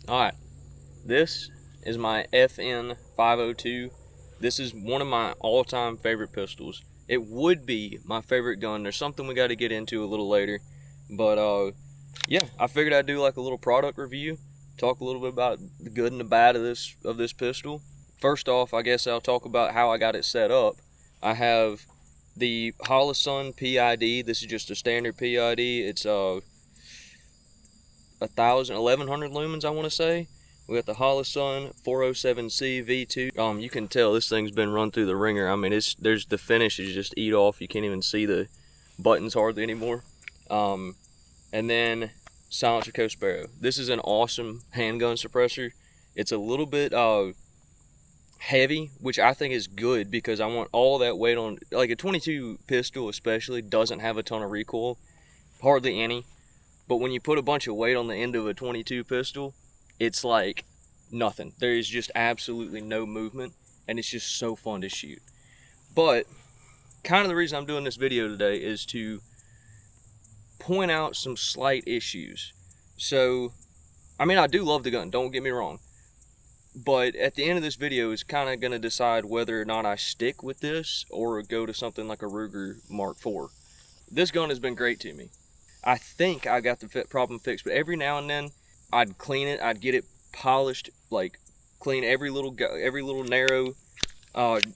Alright, this is my FN502. This is one of my all-time favorite pistols. It would be my favorite gun. There's something we got to get into a little later. But yeah, I figured I'd do like a little product review, talk a little bit about the good and the bad of this pistol. First off, I guess I'll talk about how I got it set up. I have the Holosun PID. This is just a standard PID. It's 1100 lumens, I want to say. We got the Holosun 407C V2. You can tell this thing's been run through the ringer. I mean, there's the finish is just eat off. You can't even see the buttons hardly anymore. And then Silencer Co Sparrow. This is an awesome handgun suppressor. It's a little bit heavy, which I think is good because I want all that weight on. Like a 22 pistol especially doesn't have a ton of recoil, hardly any. But when you put a bunch of weight on the end of a 22 pistol, it's like nothing. There is just absolutely no movement, and it's just so fun to shoot. But kind of the reason I'm doing this video today is to point out some slight issues. So, I mean, I do love the gun, don't get me wrong. But at the end of this video is kind of going to decide whether or not I stick with this or go to something like a Ruger Mark IV. This gun has been great to me. I think I got the problem fixed, but every now and then I'd clean it, I'd get it polished, like clean every little narrow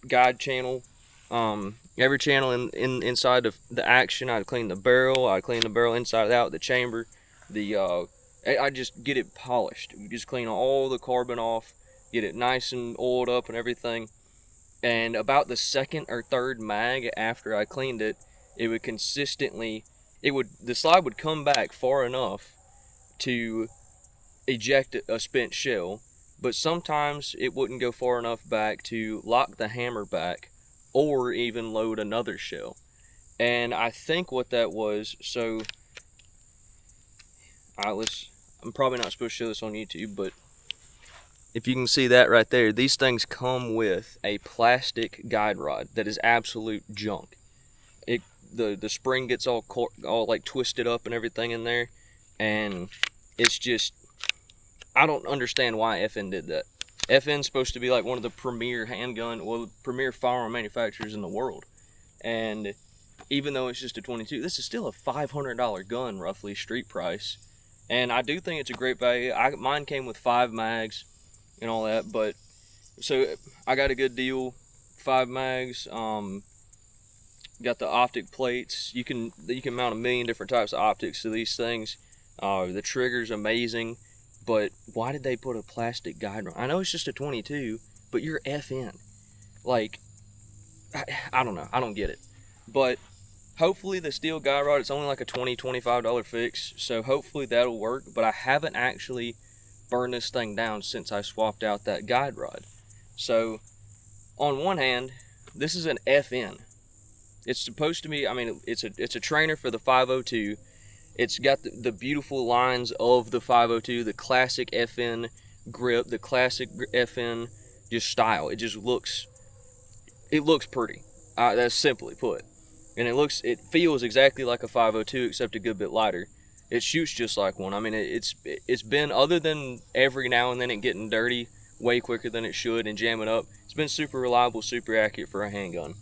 guide channel, every channel inside of the action. I'd clean the barrel, inside out, the chamber, I just get it polished. Just clean all the carbon off, get it nice and oiled up and everything. And about the second or third mag after I cleaned it, it would consistently, the slide would come back far enough to eject a spent shell, but sometimes it wouldn't go far enough back to lock the hammer back or even load another shell. And I think what that was, so I'm probably not supposed to show this on YouTube, but if you can see that right there, these things come with a plastic guide rod that is absolute junk. The spring gets all like twisted up and everything in there, and it's just, I don't understand why FN did that. FN's supposed to be like one of the premier premier firearm manufacturers in the world, and even though it's just a 22, this is still a $500 gun, roughly street price, and I do think it's a great value. Mine came with 5 mags and all that, but so I got a good deal. 5 mags. Got the optic plates. You can mount a million different types of optics to these things. The trigger's amazing, but why did they put a plastic guide rod? I know it's just a 22, but you're FN. Like, I don't know. I don't get it. But hopefully the steel guide rod, it's only like a $20-$25 fix, so hopefully that'll work. But I haven't actually burned this thing down since I swapped out that guide rod. So on one hand, this is an FN. It's supposed to be, I mean, it's a trainer for the 502. It's got the beautiful lines of the 502, the classic FN grip, the classic FN just style. It just looks pretty. That's simply put. And it feels exactly like a 502 except a good bit lighter. It shoots just like one. I mean, it's been, other than every now and then it getting dirty way quicker than it should and jamming up, it's been super reliable, super accurate for a handgun.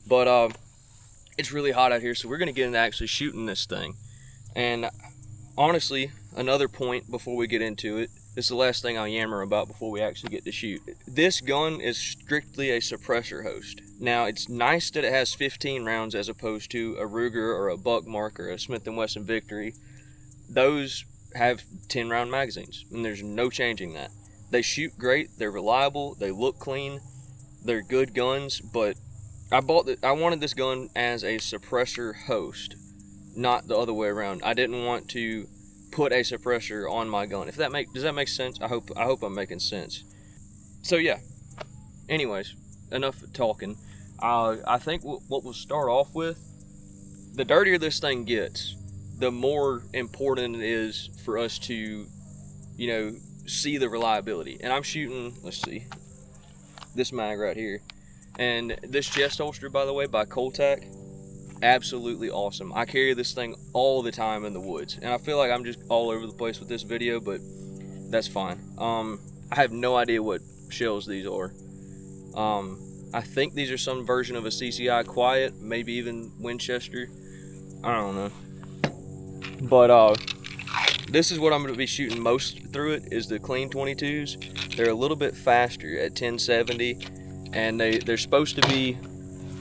But it's really hot out here, so we're going to get into actually shooting this thing. And honestly, another point before we get into it, this is the last thing I'll yammer about before we actually get to shoot. This gun is strictly a suppressor host. Now, it's nice that it has 15 rounds as opposed to a Ruger or a Buckmark or a Smith & Wesson Victory. Those have 10-round magazines, and there's no changing that. They shoot great, they're reliable, they look clean, they're good guns, but I wanted this gun as a suppressor host, not the other way around. I didn't want to put a suppressor on my gun. Does that make sense? I hope I'm making sense. So yeah. Anyways, enough talking. I think what we'll start off with, the dirtier this thing gets, the more important it is for us to, see the reliability. And I'm shooting, let's see, this mag right here. And this chest holster, by the way, by Coltac, absolutely awesome. I carry this thing all the time in the woods, and I feel like I'm just all over the place with this video, but that's fine. I have no idea what shells these are. I think these are some version of a CCI Quiet, maybe even Winchester. I don't know. But this is what I'm going to be shooting most through it, is the clean 22s. They're a little bit faster at 1070, and they're supposed to be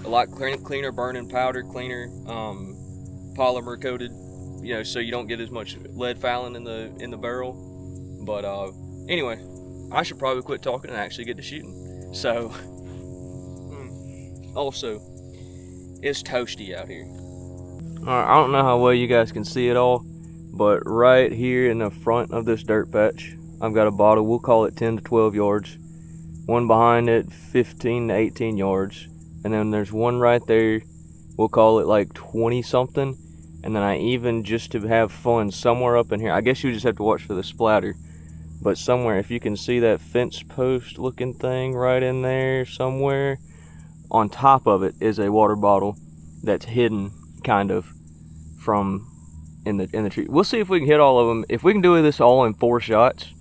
a lot cleaner burning powder, cleaner polymer coated, you know, so you don't get as much lead fouling in the barrel. But anyway, I should probably quit talking and actually get to shooting. So also, it's toasty out here. Alright, I don't know how well you guys can see it all, but right here in the front of this dirt patch, I've got a bottle. We'll call it 10 to 12 yards. One behind it, 15 to 18 yards. And then there's one right there, we'll call it like 20 something. And then I even, just to have fun, somewhere up in here, I guess you just have to watch for the splatter, but somewhere, if you can see that fence post looking thing right in there somewhere, on top of it is a water bottle that's hidden kind of from in the tree. We'll see if we can hit all of them. If we can do this all in 4 shots,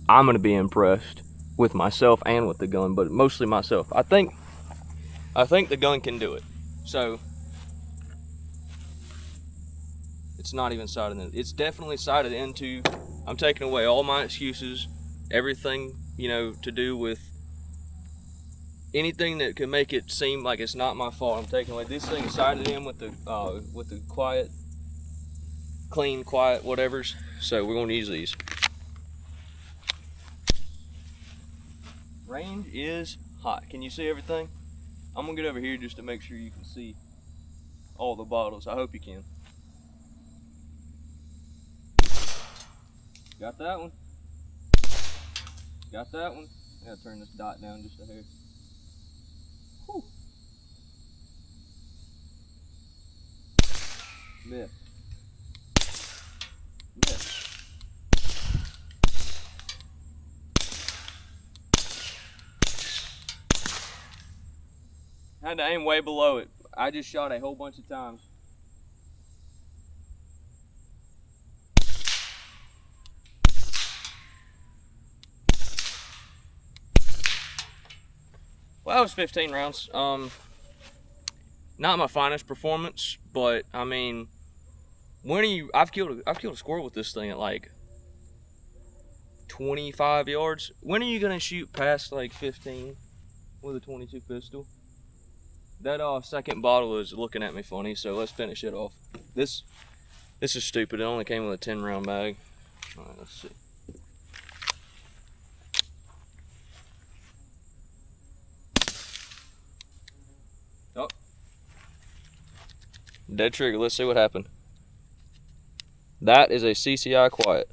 I'm gonna be impressed with myself and with the gun, but mostly myself. I think the gun can do it. So it's not even sighted in. It's definitely sighted into. I'm taking away all my excuses, everything, you know, to do with anything that could make it seem like it's not my fault. I'm taking away. This thing is sighted in with the quiet, clean, quiet, whatevers. So we're gonna use these. Range is hot. Can you see everything? I'm gonna get over here just to make sure you can see all the bottles. I hope you can. Got that one. Got that one. I gotta turn this dot down just a hair. Whew. Miss. Miss. Had to aim way below it. I just shot a whole bunch of times. Well, that was 15 rounds. Not my finest performance, but I mean, when are you? I've killed a squirrel with this thing at like 25 yards. When are you gonna shoot past like 15 with a 22 pistol? That second bottle is looking at me funny, so let's finish it off. This is stupid. It only came with a 10 round mag. All right, let's see. Oh, dead trigger. Let's see what happened. That is a CCI Quiet.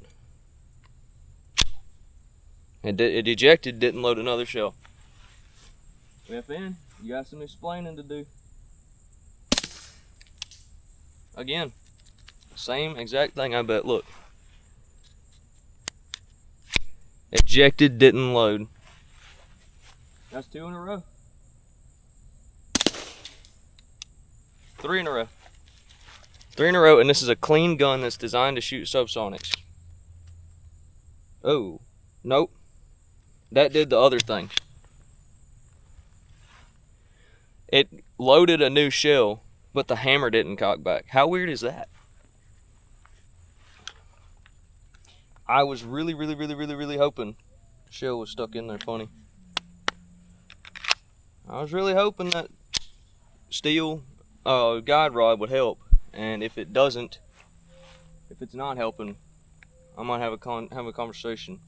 It ejected, didn't load another shell. FN, you got some explaining to do. Again, same exact thing, I bet. Look. Ejected, didn't load. That's 2 in a row. 3 in a row. 3 in a row, and this is a clean gun that's designed to shoot subsonics. Oh, nope. That did the other thing. It loaded a new shell, but the hammer didn't cock back. How weird is that? I was really hoping the shell was stuck in there funny. I was really hoping that steel guide rod would help, and if it doesn't, if it's not helping, I might have a conversation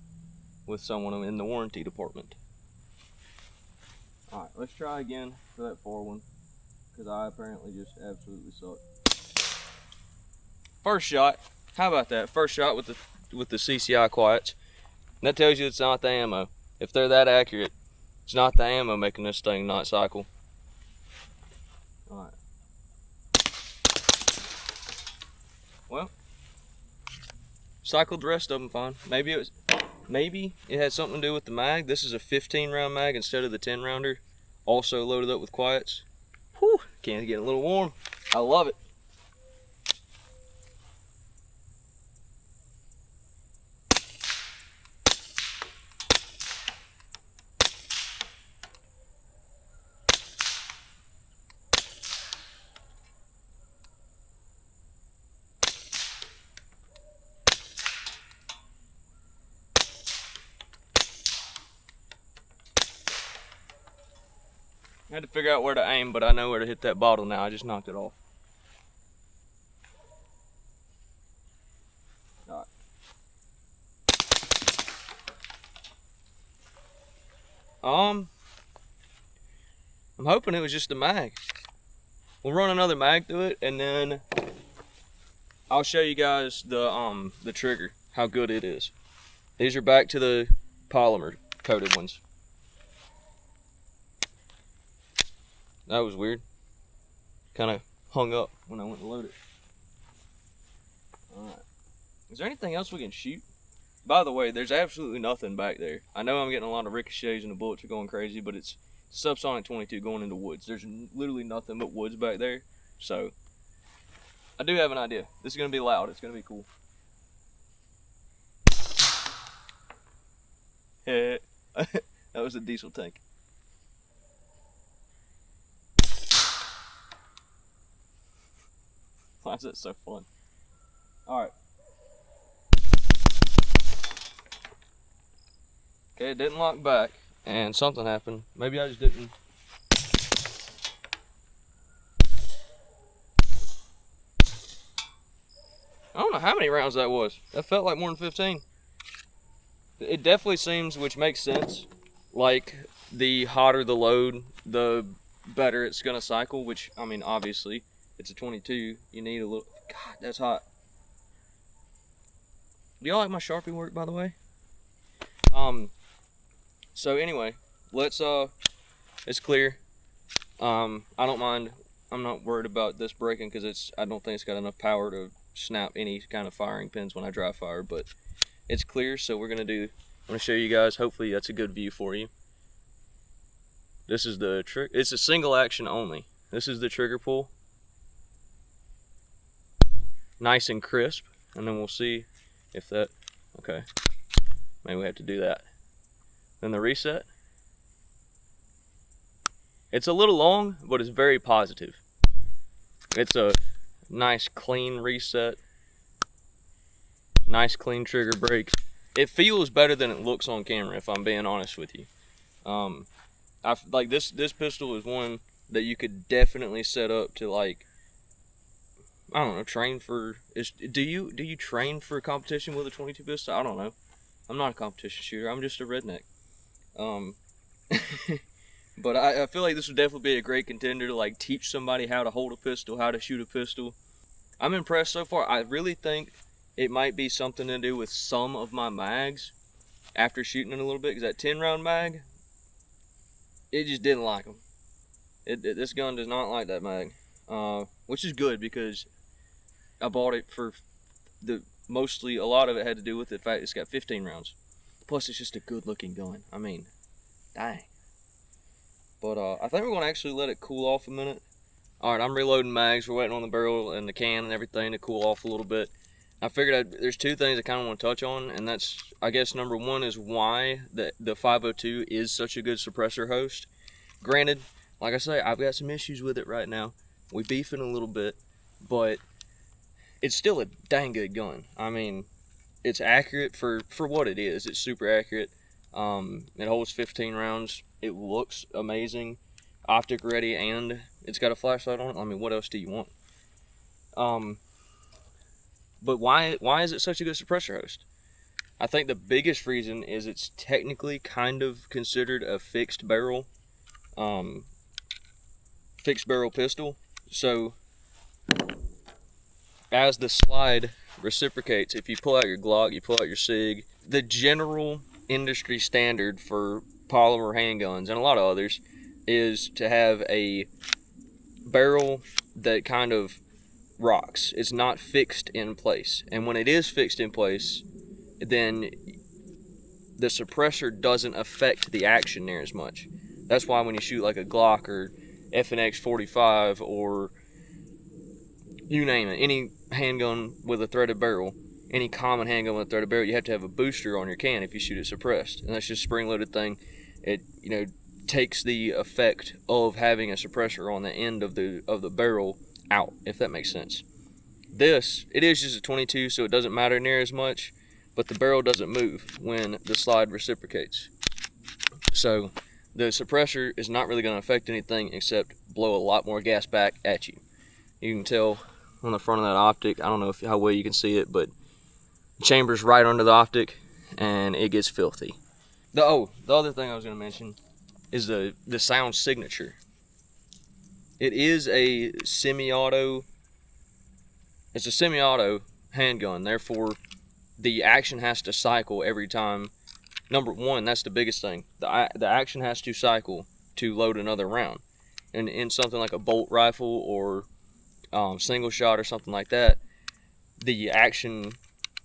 with someone in the warranty department. Alright, let's try again for that 4-1, because I apparently just absolutely suck. First shot, how about that? First shot with the CCI Quiets. And that tells you it's not the ammo. If they're that accurate, it's not the ammo making this thing not cycle. Alright. Well, cycled the rest of them fine. Maybe it had something to do with the mag. This is a 15 round mag instead of the 10 rounder. Also loaded up with Quiets. Whew, can't get a little warm. I love it. I had to figure out where to aim, but I know where to hit that bottle now. I just knocked it off. All right. I'm hoping it was just the mag. We'll run another mag through it, and then I'll show you guys the trigger, how good it is. These are back to the polymer coated ones. That was weird. Kind of hung up when I went to load it. Alright. Is there anything else we can shoot? By the way, there's absolutely nothing back there. I know I'm getting a lot of ricochets and the bullets are going crazy, but it's subsonic 22 going into woods. There's literally nothing but woods back there. So, I do have an idea. This is going to be loud. It's going to be cool. That was a diesel tank. Why is that so fun? Alright. Okay, it didn't lock back, and something happened. Maybe I just didn't. I don't know how many rounds that was. That felt like more than 15. It definitely seems, which makes sense, like the hotter the load, the better it's gonna cycle, which, I mean, obviously, it's a 22, you need a little, God, that's hot. Do y'all like my Sharpie work, by the way? So anyway, let's, it's clear. I don't mind, I'm not worried about this breaking because I don't think it's got enough power to snap any kind of firing pins when I dry fire, but it's clear, so I'm gonna show you guys, hopefully that's a good view for you. This is the trick, it's a single action only. This is the trigger pull. Nice and crisp, and then we'll see if that, okay, maybe we have to do that. Then the reset. It's a little long, but it's very positive. It's a nice clean reset. Nice clean trigger break. It feels better than it looks on camera, if I'm being honest with you. Like this pistol is one that you could definitely set up to, like, I don't know, train for. Do you train for a competition with a 22 pistol? I don't know. I'm not a competition shooter. I'm just a redneck. But I feel like this would definitely be a great contender to, like, teach somebody how to hold a pistol, how to shoot a pistol. I'm impressed so far. I really think it might be something to do with some of my mags after shooting it a little bit, because that 10-round mag, it just didn't like them. This gun does not like that mag, which is good because I bought it for mostly, a lot of it had to do with the fact it's got 15 rounds. Plus, it's just a good-looking gun. I mean, dang. But I think we're going to actually let it cool off a minute. Alright, I'm reloading mags. We're waiting on the barrel and the can and everything to cool off a little bit. I figured there's two things I kind of want to touch on, and that's, I guess, number one is why the 502 is such a good suppressor host. Granted, like I say, I've got some issues with it right now. We beefing a little bit, but it's still a dang good gun. I mean, it's accurate for what it is. It's super accurate. It holds 15 rounds. It looks amazing, optic ready, and it's got a flashlight on it. I mean, what else do you want? But why is it such a good suppressor host? I think the biggest reason is it's technically kind of considered a fixed barrel pistol. So as the slide reciprocates, if you pull out your Glock, you pull out your SIG, the general industry standard for polymer handguns and a lot of others is to have a barrel that kind of rocks. It's not fixed in place, and when it is fixed in place, then the suppressor doesn't affect the action near as much. That's why when you shoot like a Glock or FN502 or you name it, any handgun with a threaded barrel, any common handgun with a threaded barrel, you have to have a booster on your can if you shoot it suppressed, and that's just a spring-loaded thing. It, you know, takes the effect of having a suppressor on the end of the barrel out, if that makes sense. It is just a 22, so it doesn't matter near as much, but the barrel doesn't move when the slide reciprocates. So the suppressor is not really going to affect anything except blow a lot more gas back at you. You can tell on the front of that optic, I don't know how well you can see it, but the chamber's right under the optic and it gets filthy. The other thing I was going to mention is the sound signature. It is a semi-auto. It's a semi-auto handgun, therefore the action has to cycle every time. Number one, that's the biggest thing. The action has to cycle to load another round. And in something like a bolt rifle or single shot or something like that, the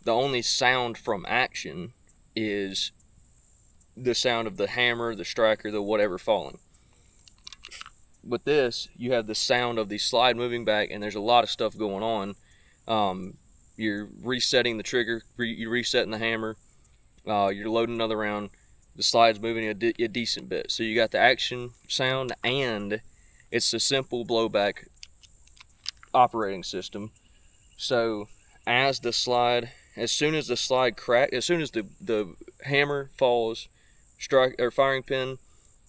only sound from action is the sound of the hammer, the striker, the whatever falling. With this, you have the sound of the slide moving back, and there's a lot of stuff going on. You're resetting the trigger, you're resetting the hammer, you're loading another round, the slide's moving a decent bit. So you got the action sound, and it's a simple blowback operating system. So as soon as the slide cracks, as soon as the hammer falls, firing pin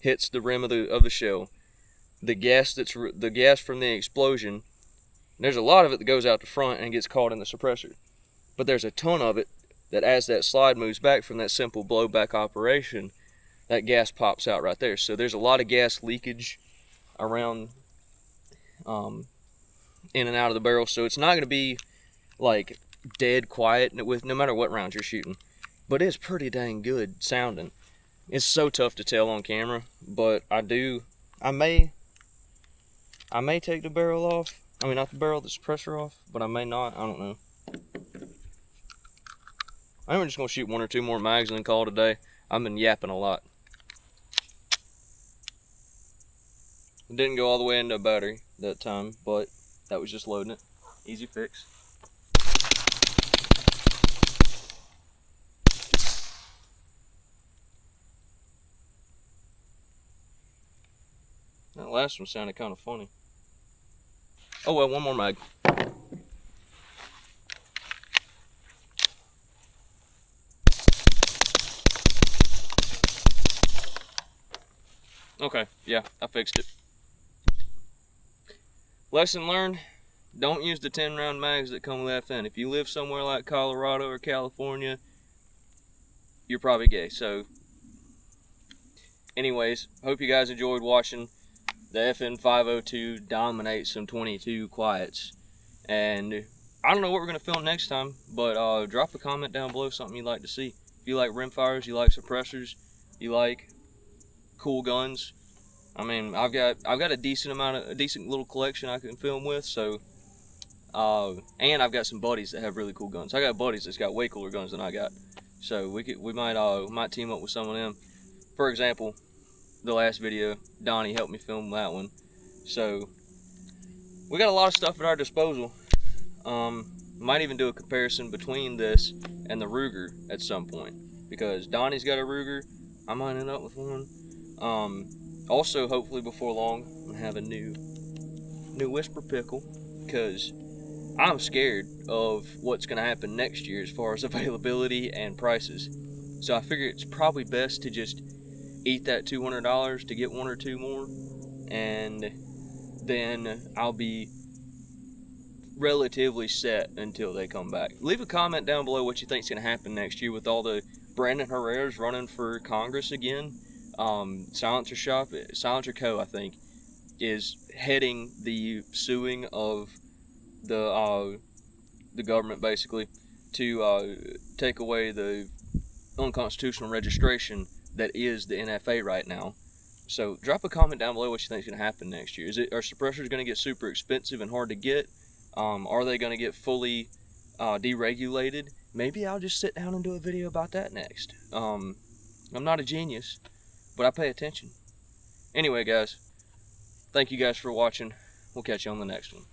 hits the rim of the shell, the gas from the explosion, there's a lot of it that goes out the front and gets caught in the suppressor, but there's a ton of it that as that slide moves back from that simple blowback operation, that gas pops out right there. So there's a lot of gas leakage around in and out of the barrel, so it's not going to be like dead quiet with no matter what rounds you're shooting, but it's pretty dang good sounding. It's so tough to tell on camera, but I may take the barrel off. I mean, not the barrel, the suppressor off, but I may not. I don't know. I think we're just going to shoot 1 or 2 more mags and then call it a day. I've been yapping a lot. It didn't go all the way into a battery that time, but that was just loading it. Easy fix. That last one sounded kind of funny. Oh well, 1 more mag. Okay, yeah, I fixed it. Lesson learned, don't use the 10-round mags that come with FN. If you live somewhere like Colorado or California, you're probably gay. So anyways, hope you guys enjoyed watching the FN502 dominate some 22 quiets. And I don't know what we're going to film next time, but drop a comment down below, something you'd like to see. If you like rimfires, you like suppressors, you like cool guns, I mean, I've got a decent little collection I can film with. So and I've got some buddies that have really cool guns. I got buddies that's got way cooler guns than I got, so we might team up with some of them. For example, the last video, Donnie helped me film that one. So we got a lot of stuff at our disposal. Might even do a comparison between this and the Ruger at some point, because Donnie's got a Ruger, I might end up with one. Also, hopefully before long, I'm gonna have a new Whisper pickle, because I'm scared of what's gonna happen next year as far as availability and prices. So I figure it's probably best to just eat that $200 to get 1 or 2 more, and then I'll be relatively set until they come back. Leave a comment down below what you think's gonna happen next year with all the Brandon Herrera's running for Congress again. Silencer Co., I think, is heading the suing of the government, basically, to take away the unconstitutional registration that is the NFA right now. So drop a comment down below what you think is going to happen next year. Are suppressors going to get super expensive and hard to get? Are they going to get fully deregulated? Maybe I'll just sit down and do a video about that next. I'm not a genius, but I pay attention. Anyway, guys, thank you guys for watching. We'll catch you on the next one.